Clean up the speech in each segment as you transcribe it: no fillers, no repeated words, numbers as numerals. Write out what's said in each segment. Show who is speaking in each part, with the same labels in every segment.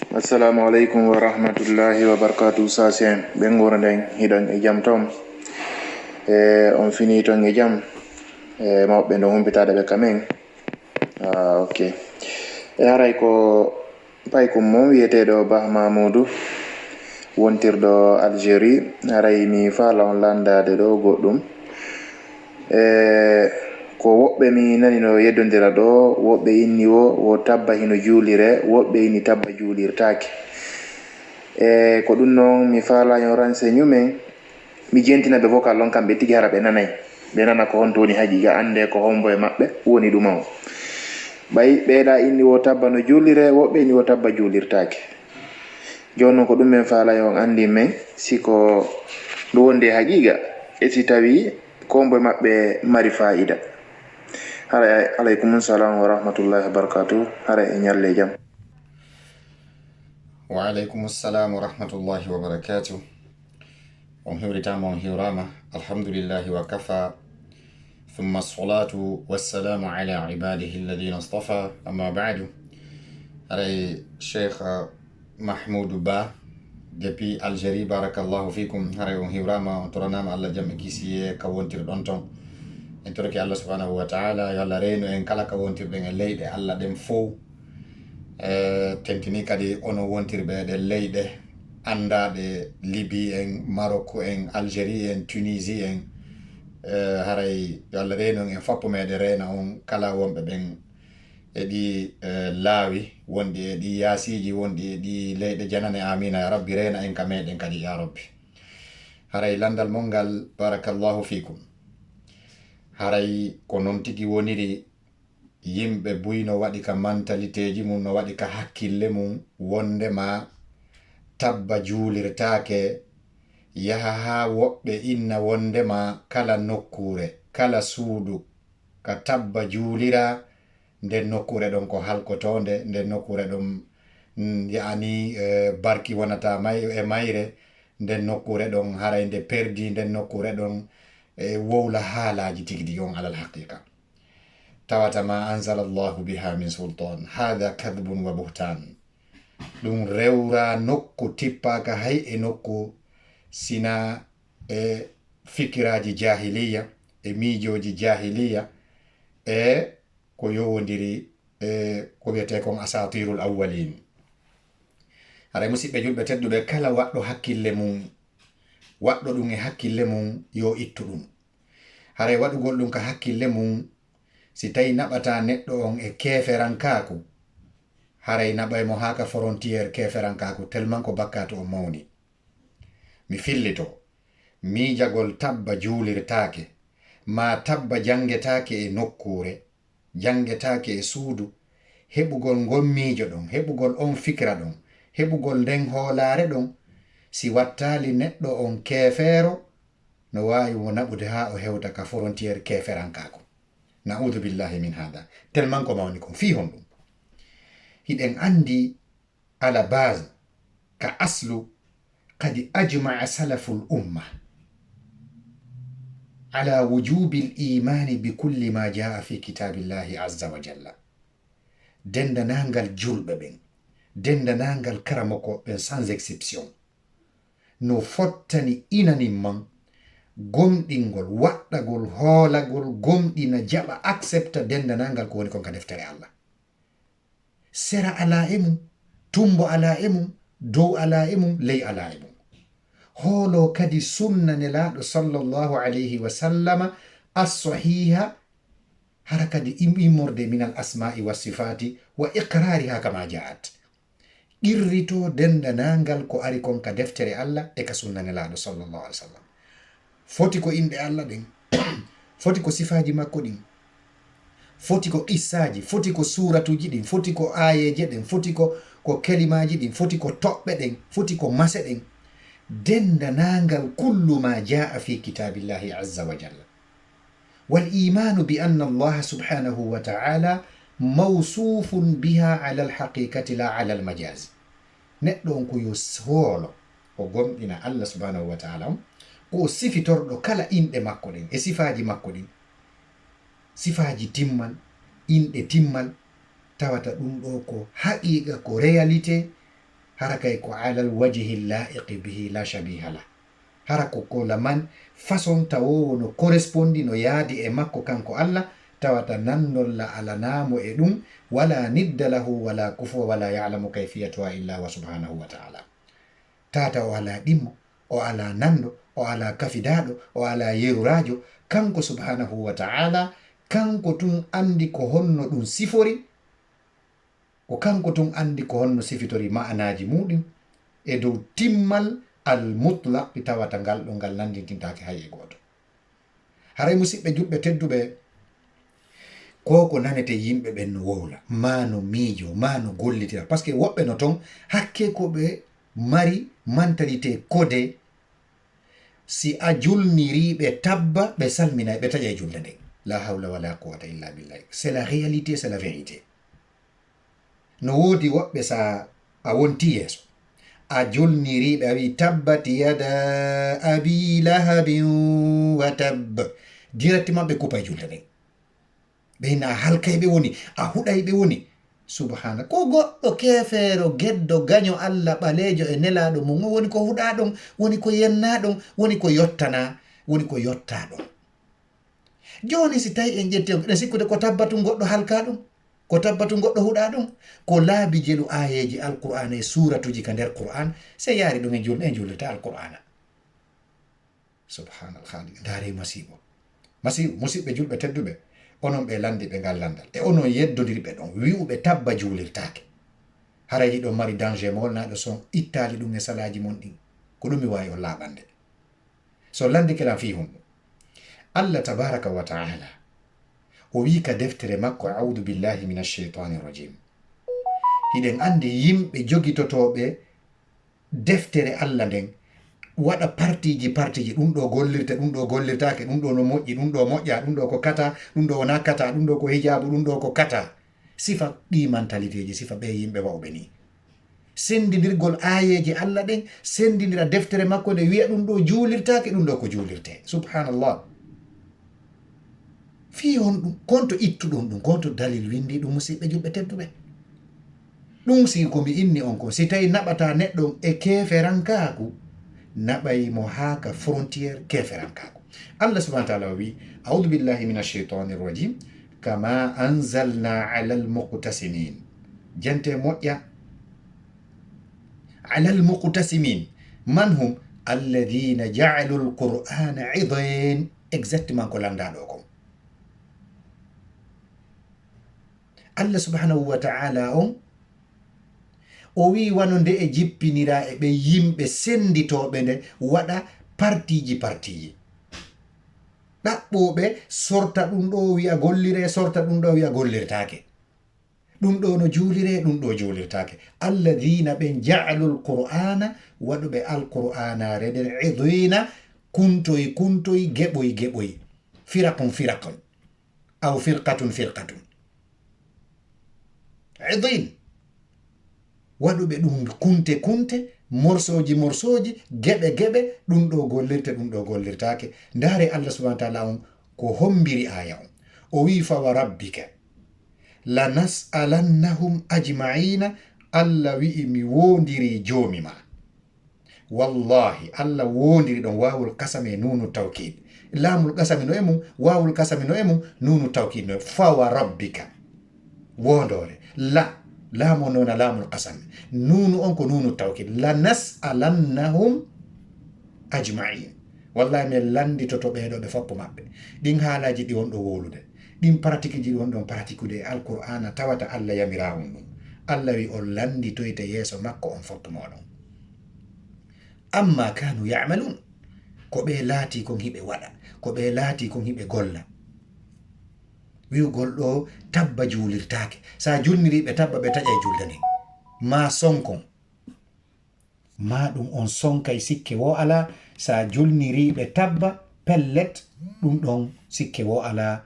Speaker 1: Assalamu alaikum wa rahmatullahi wa barakatuh. Sasien bengor den hidan e jam tom on fini ton e jam mawɓe no humpitade ɓe kamen. Ok, haray ko pay kum mo wiyeteɗo Bah Mamoudou wontirɗo Algérie. Haray mi faala on landade ɗo goɗɗum ko woɓɓe mi nani no yeddodira ɗo, woɓɓe inni wo tabba hino juulire, woɓɓe inni tabba juulirtake. Ko ɗum noon mi faala yon renseignu men mi jentina ɓe vocal on kamɓe tigi hara ɓe nanay, ɓe nana ko honto woni haqiqa, ande ko hombo e maɓɓe woni ɗuma o. ɓay ɓeeɗa inni wo tabba no juulire, woɓɓe inni wo tabba juulirtake. Joni noon ko ɗum men faala yon andi men siko ɗum wonde haqiqa e si tawi ko hombo e maɓɓe mari fa'ida. Hara aleykum salam wa rahmatullahi wa barakatuh. Hara e ñalle jam.
Speaker 2: Wa alaikum salam wa rahmatullahi wa barakatuh. On hiwritama on hiwrama, alhamdulillahi wa kafa, thumma salatu wassalamu ala ibadihi alladhina istafa, amma ba'du. Haray Sheikh Mahmoudou Ba depuis Algérie, barakallahu fikum. Haray on hiwrama, on toranama Allah jam e kisiye ka wontir ɗon ton. En torki Allah subhanahu wa ta'ala yo Allah reyno en kala ka wontirɗen e leyɗe Allah ɗen fof. Tentini kadi ono wontirɓe ɗe leyɗe andaɗe Libye en, Maroc en, Algérie en, Tunisie en. Haray yo Allah reyno en fappo meɗe reyna on kala wonɓe ɓen e ɗi laawi, wonɗi e ɗi yaasiji, wonɗi e ɗi leyɗe janane, amina ya rabbi, reyna en ka meɗen kadi ya rabbi. Haray landal mongal barakallahu fikum. Haray ko non tigi woniri, yimɓe buy no waɗi ka mentalité ji mum, no waɗi ka hakkille mum, wondema tabba juulirtake, yaha ha woɓɓe inna wondema kala nokkure, kala suudu ka tabba juulira, nden nokkure ɗon ko halkotonde, nden nokkure ɗon yani barki wonata e mayre, nden nokkure ɗon haray nde perdi, nden nokkure ɗon wowla haalaji tigidi yon alal haqiqa. Tawata ma anzala Allahu biha min sultan, hadha kadbun wa buhtan. Ɗum rewra nokku tippaka hay e nokku sina fikiraji jahiliya e miijoji jahiliya e ko yowodiri ko wiyete kon asatirul awwalin. Haray musidɓe julɓe tedduɓe, kala waɗɗo hakkille mum, waɗɗo ɗum e hakkille mum yo ittu ɗum. Haray waɗugol ɗum ka hakkille mum, si tawi naɓata neɗɗo on e keferankaku, haray naɓay mo haka frontiére keferankaku tellement ko bakkatu o mawni. Mi fillito, miijagol tabba juulirtake, ma tabba jangetake e nokkure, jangetake e suudu, heɓugol ngon miijo ɗon, heɓugol on fikra ɗon, heɓugol nden hoolare ɗon, si wattali neɗɗo on kefeero, no wawi mo naɓude ha o hewta ka frontiére keferankaku. Na'udhu billahi min hada. Tellement ko mawni kon fi honɗum. Hiɗen andi ala base ka aslu qad ajma'a salaful umma ala wujubi al-imani bi kulli ma jaa fi kitabillahi azza wa jalla. Dendanangal julɓe ɓen, dendanangal karamoko ɓen sans exception, no fottani inanin man gomɗingol, waɗɗagol, hoolagol, gomɗina, jaɓa, accepta dendanangal ko woni kon ka deftere Allah. Sera ala e mum, tumbo ala e mum, dow ala e mum, ley ala e mum. Hoolo kadi sunna nelaɗo sallallahu alayhi wa sallama as-sahiha, hara kadi immorde min al asma'i wa sifati wa iqrariha kama ja'at. Irrito dendanangal ko ari kon ka deftere Allah e ka sunna nelaɗo sallallahu alayhi wa sallam. Foti ko inɗe Allah ɗin, foti ko sifaji makko ɗin, foti ko qissaji, foti ko suratuji ɗin, foti ko ayeje ɗin, foti ko kelimaji ɗin, foti ko toɓɓe ɗin, foti ko mase ɗin. Dendanangal kullu ma jaa fi kitabillahi azza wa jalla. Wal imanu bi anna Allah subhanahu wa ta'ala mawsufun biha ala al-haqiqati la ala al-majaz. Neɗɗo on ko yo hoolo o gomɗina Allah subhanahu wa ta'ala, ko sifitorɗo kala inɗe makko ɗin e sifaji makko ɗin, sifaji timmal, inɗe timmal, tawata ɗum ɗo ko haqiqa, ko réalité, hara kay ko alal wajhi laiqi bihi la shabiha la hara ko kola man façon tawowo no correspondi no yaadi e makko kanko Allah tawata nandolla alanamo e ɗum wala nidda lahu wala kufuwa wala ya'lamu kayfiyatuha illa wa subhanahu wa ta'ala. Tata o ala ɗimmo, o ala nando, o ala kafidaɗo, o ala yerurajo, kanko subhanahu wa ta'ala kanko tun andi ko honno ɗum sifori, ko kanko tun andi ko honno sifitori ma'anaji muɗum e dow timmal al mutlaq tawata ngal ɗo ngal nandintintake hay e goto. Haray musidɓe juɓɓe tedduɓe, ko nanete yimɓe ɓen no wowla ma no miijo ma no gollitira par ce que woɓɓe no ton hakke ko ɓe mari mentalité codé, si a julniriɓe tabba ɓe salminay ɓe taƴa e julde nden. La hawla wala quwwata illa billah. C'est la réalité, c'est la vérité. No woodi woɓɓe sa a wonti yeeso a julniriɓe a wi tabbat yada abi lahabin wa tabb, directement ɓe kupa e julde nden. ɓe na halkayɓe woni, a huɗayɓe woni. Subhana, ko goɗɗo kefeero geddo gaño Allah ɓaleejo e nelaɗo mum woni ko huɗa ɗon, woni ko yenna ɗon, woni ko yottana, woni ko yotta ɗon. Joni si tawi en ƴetti on ɗen sikkude ko tabbatu goɗɗo halka ɗum, ko tabbatu goɗɗo huɗa ɗum, ko laabi jelu ayeji alqur'ana e suratuji ka nder qur'an, se yaari ɗum e jullita alqur'ana. Subhanal khaliq, ndaare masibo musidɓe julɓe tedduɓe, onon ɓe landi ɓe ngal landal e onon yeddodiriɓe ɗon wi'uɓe tabba juulirtake. Haray ɗiɗon mari danger mo wolnaɗo son ittali ɗum e salaji mon ɗin, ko ɗum mi wawi on laaɓande. So landi kelan fi hum Allah tabaraka wa ta'ala o wi ka deftere makko, a'udhu billahi minash shaitani rajim. Hiɗen andi yimɓe jogitotoɓe deftere Allah nden waɗa partiji ɗum ɗo gollirte, ɗum ɗo gollirtake, ɗum ɗo no moƴƴi, ɗum ɗo moƴƴa, ɗum ɗo ko kata, ɗum ɗo wona kata, ɗum ɗo ko hijabu, ɗum ɗo ko kata. Sifa ɗi mentalité ji, sifa ɓe yimɓe wawɓe ni. Sendidirgol ayeji Allah ɗen, sendidira deftere makko nde wiya ɗum ɗo juulirtake, ɗum ɗo ko juulirte. Subhanallah. Fi on ɗum konto ittuɗum ɗum, konto dalil windi ɗum musidɓe julɓe tedduɓe. Ɗum si komi inni on ko, si tawi naɓata neɗɗo e keferankaku, naɓayimo haaka frontiére keferankaku. Allah subhanahu wa ta'ala wi, a'udhu billahi minash shaitanir rajim, kama anzalna ala almuqtasimin. Jante moƴƴa ala almuqtasimin, man hum alladhina ja'alu alqur'ana 'idin, exactement ko landaɗo ko. Allah subhanahu wa ta'ala on o wi wano nde e jippinira e ɓe yimɓe senditoɓe nde waɗa partiji ɗaɓɓoɓe sorta ɗum ɗo wi'a gollire, sorta ɗum ɗo wi'a gollirtake, ɗum ɗo no juulire, ɗum ɗo juulirtake. Alladhina ɓen ja'alu alqur'ana, waɗuɓe alqur'anare nden idina, kuntoy geɓoy, firaqun aw firqatun idin, waɗuɓe ɗum kunte, morsoji, geɓe, ɗum ɗo gollirte, ɗum ɗo gollirtake. Ndaare Allah subhanahu wa ta'ala on ko hombiri aya on, o wi fa wa rabbika lanas'alannahum ajma'ina. Allah wi'i mi wondiri joomi ma. Wallahi Allah wondiri ɗon wawul kasame nunu tawkid, laamul kasami no e mum, wawul kasami no e mum, nunu tawkid no. Fa wa rabbika wondore, laamu noon laamul qasam, nunu on ko nunu tawkid, la nas'alannahum ajma'in. Wallahi min landitoto ɓeɗo ɓe foppo maɓɓe. Ɗin haalaji ɗi on ɗo wolude, ɗin pratique ji ɗi on ɗon pratique de alqur'ana, tawata Allah yamira on ɗum. Allah wi on landitoyte yeeso makko on foppo moɗon. Amma kanu ya'malun, ko ɓe laati kon hiɓe waɗa, ko ɓe laati kon hiɓe golla. Wi'ugol ɗo tabba juulirtake, sa julniriɓe tabba ɓe taƴa e julde nden. Ma sonkon, ma ɗum on sonkay sikke wo ala, sa julniriɓe tabba pellet, ɗum ɗon sikke wo ala,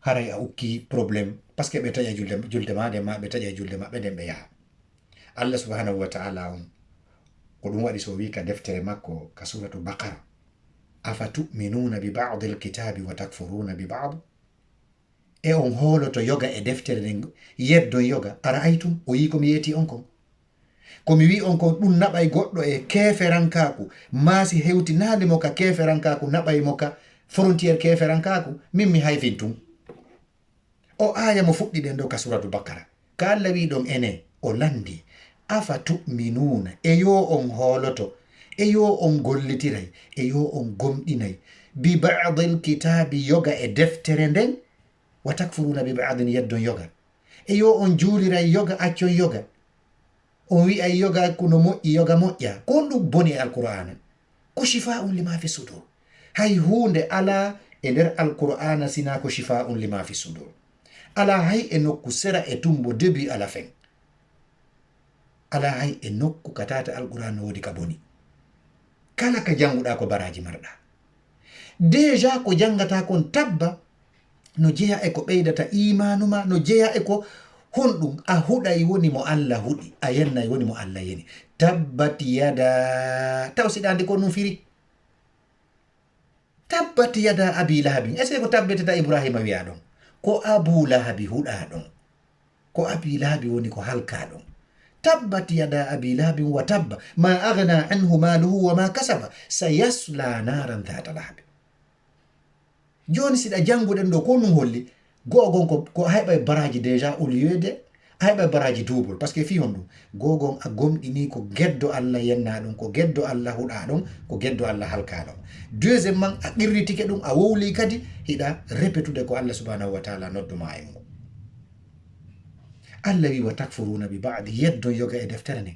Speaker 2: haray a ukki probléme, par ce que ɓe taƴa julde ma nden ma ɓe taƴa e julde maɓɓe nden ɓe yaha. Allah subhanahu wa ta'ala on ko ɗum waɗi so wi ka deftere makko ka suratu Baqara, afa tu'minuna bi ba'd alkitabi wa takfuruna bi ba'd. E on holoto yoga e deftere nden, yeddon yoga, ara aytum o yi komi yeti on kon. komi wi on ko ɗum naɓay goɗɗo e keferankaku maasi hewtinade mo ka keferankaku naɓay mo ka frontiére keferankaku min mi hayfin tun o aya mo fuɗɗiɗen ɗo ka suratu bakara ka Allah wi ɗon ene o landi afa tu'minuna e yo on holoto e yo on gollitiray e yo on gomɗinay bi ba'dil kitabi yoga e deftere nden wa takfuruna bi ba'din yeddon yoga e yo on juuliray yoga accon yoga on wi'ay yoga kuno moƴƴi yoga moƴƴa ko ɗum boni e alqur'ana ko shifa'un lima fi sudur hay hunde ala e nder alqur'ana sina ko shifa'un lima fi sudur ala hay e nokku sera e tumbo début à la fin ala hay e nokku ka tata alqur'ana wodi ka boni kala ka janguɗa ko baraji marɗa déjà ko jangata kon tabba no jeeya e ko ɓeydata imanuma no jeeya e ko honɗum a huɗay woni mo Allah huɗi a yennay woni mo Allah yeni tabbat yada taw siɗandi ko ɗum firi tabbat yada abi lahabin est ce que ko tabbetata ibrahima wiya ɗon ko abu lahabi huɗa ɗon ko abi lahabi woni ko halka ɗon tabbat yada abi lahabin wa tabba ma agna anhu maluhu wa ma kasaba sayasla naran dhata lahabi joni siɗa janguɗen ɗo ko ɗum holli gogon ko hayɓa baraji déjà au lieu de a heɓa baraji double par ce que fi hon ɗum gogon a gomɗini ko geddo Allah yenna ɗum ko geddo Allah huɗa ɗum ko geddo Allah halka ɗum deuxièmement a ɓirritike ɗum a wowli kadi hiɗa répétude ko Allah subhanahu wa taala nodduma e mum Allah wi wa takfuruna bi ba'di yeddon yoga e deftere nden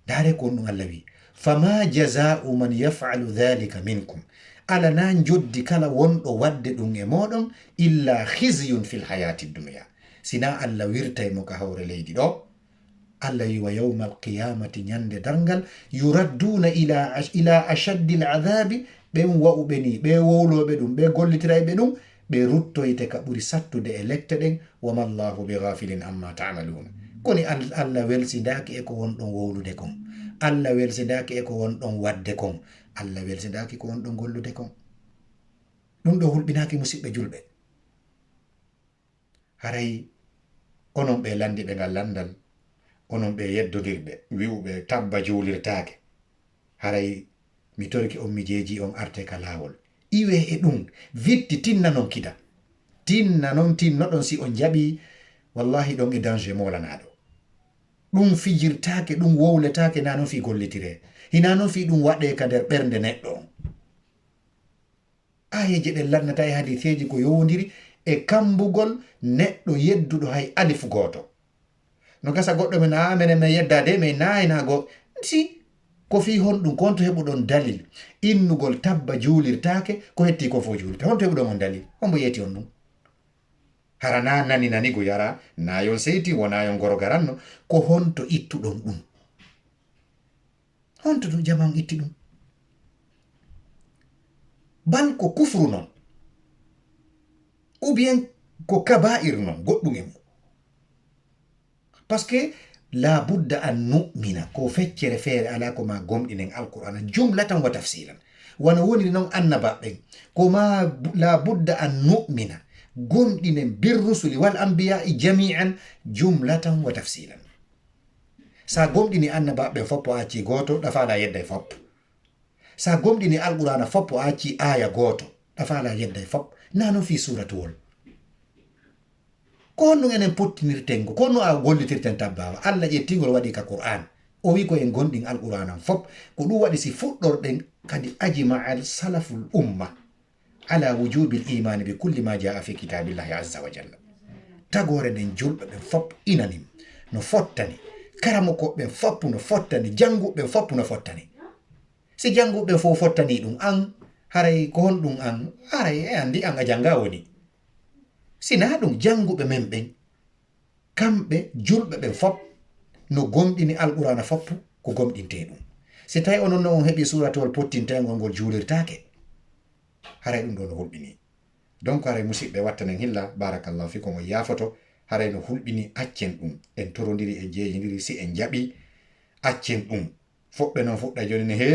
Speaker 2: dare ko ɗum Allah wi fama jaza'u man yaf'alu dhalika minkum ala na joddi kala wonɗo wadde ɗum e moɗon illa khizyun fil hayati dunya sina Allah wirtay mo ka hawre leydi ɗo Allah wi wa yawma alqiyamati ñande dargal yuradduna ila ashaddi al'adabi ɓen wa'uɓe ni ɓe wowloɓe ɗum ɓe gollitiraɓe ɗum ɓe ruttoyte ka ɓuri sattude e lekte ɗen wama llahu bi ghafilin amma ta'maluna koni Allah welsidaki e ko wonɗon wowlude kon Allah welsidaki e ko wonɗon wadde kon Allah welsidaki ko wonɗon gollude kon ɗum ɗo hulɓinaki musidɓe julɓe haray onon ɓe landiɓe ngal landal onon ɓe yeddodirɓe wi'uɓe tabba juulirtaake haray mi torki on mi jeeji on arte ka laawol iwe e ɗum vitti tinna non kida tinna non tinnoɗon si on jaɓi wallahi ɗon e danger molanaɗo ɗum fijirtaake ɗum wowletaake na non fi gollitire hina non fi ɗum waɗe ka nder ɓernde neɗɗo on ayeje ɗen lannata e hadiseji ko yowodiri e kambugol neɗɗo yedduɗo hay alif gooto no gasa goɗɗo men menen min yeddade min nayinago si ko fi honɗum ko honto heɓuɗon dalil innugol tabba juulirtaake ko hetti ko fo juulirta honto heɓuɗon on dalil hombo yeeti on ɗum hara na nanigo yara nayon seyti wonayon goro garanno ko honto ittuɗon ɗum honto ɗum jaman itti ɗum bal ko kufru non ou bien ko kaba'ir non goɗɗum e mum par ce que la budda an nu'mina ko feccere feere ala ko ma gomɗinen alqur'ana jumlatan wa tafsilan wana woni non annabaɓen ko ma la budda an nu'mina gomɗinen bir rusuli wal anbiya'i jami'an jumlatan wa tafsilan sa gomɗini annabaɓen foppo acci goto ɗafala yedda e foppo sa gomɗini alqur'ana foppo acci aya goto ɗafala yedda e foppo nanon fi suratuwol ko honɗum enen pottinirtengo ko no a gollitirten tabbawa Allah ƴettigol waɗi ka qur'an o wi ko en gonɗin alqur'ana fop ko ɗum waɗi si fuɗɗorɗen kadi ajma al salaful umma ala wujubi l imani bi kulli ma jaa fi kitabillahi azza wa jalla tagore nden julɓe ɓen fop inanim no fottani karamokoɓen fop no fottani janguɓe fop no fottani si janguɓe fo fottani ɗum an haray ko honɗum an haray e andi an a janga woni sina ɗum janguɓe men ɓen kamɓe julɓe ɓen fop no gomɗini alqur'ana fop ko gomɗinte ɗum si tawi onon no on heɓi suratowol pottintengol ngol juulirtake haray ɗum ɗo no hulɓini donc haray musidɓe wattanen hilla barakallahu fikum o yafoto haray no hulɓini accen ɗum en torodiri e jeeyidiri si en jaɓi accen ɗum foɓɓe noon fuɗɗa joni ne he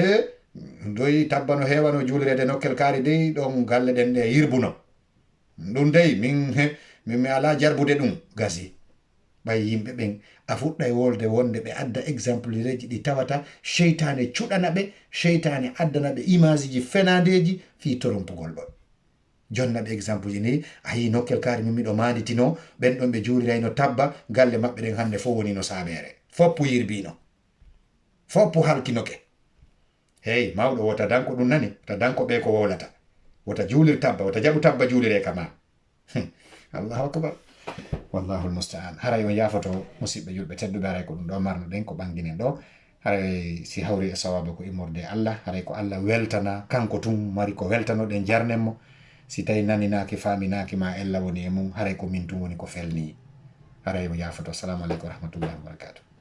Speaker 2: doyi tabbano hewano juulirede nokkel kaari dey ɗon galle ɗen ɗe yirbuno ɗum dey min mi ala jarbude ɗum gasi ɓay yimɓe ɓen a fuɗɗa e wolde wonde ɓe adda exemple reji ɗi tawata cheytane cuɗana ɓe cheytane addana ɓe image ji fenadeji fi torompugol ɗon jonna ɓe exemple ji ni a yi nokkel kaari min miɗo manditino ɓen ɗon ɓe juulirayno tabba galle maɓɓe ɗen hande fof woni no saɓere foppu yirbino foppu halkinoke hey mawɗo wota danko ɗum nani wota danko ɓe ko wolata wota juulir tabba wota jaɓu tabba juulire kama allahu akbar wallahu almustaan haray on yafoto musidɓe julɓe tedduɓe haray ko ɗum ɗo marno ɗen ko ɓangguinen ɗo haray si hawri e sawabu ko immorde Allah haray ko Allah weltana kanko tun mari ko weltanoɗen jarnenmo si tawi naninaki faminaki ma ella woni e mum haray ko min tun woni ko felni haray on yafoto assalamu aleykum wa rahmatullahi wa barakatuh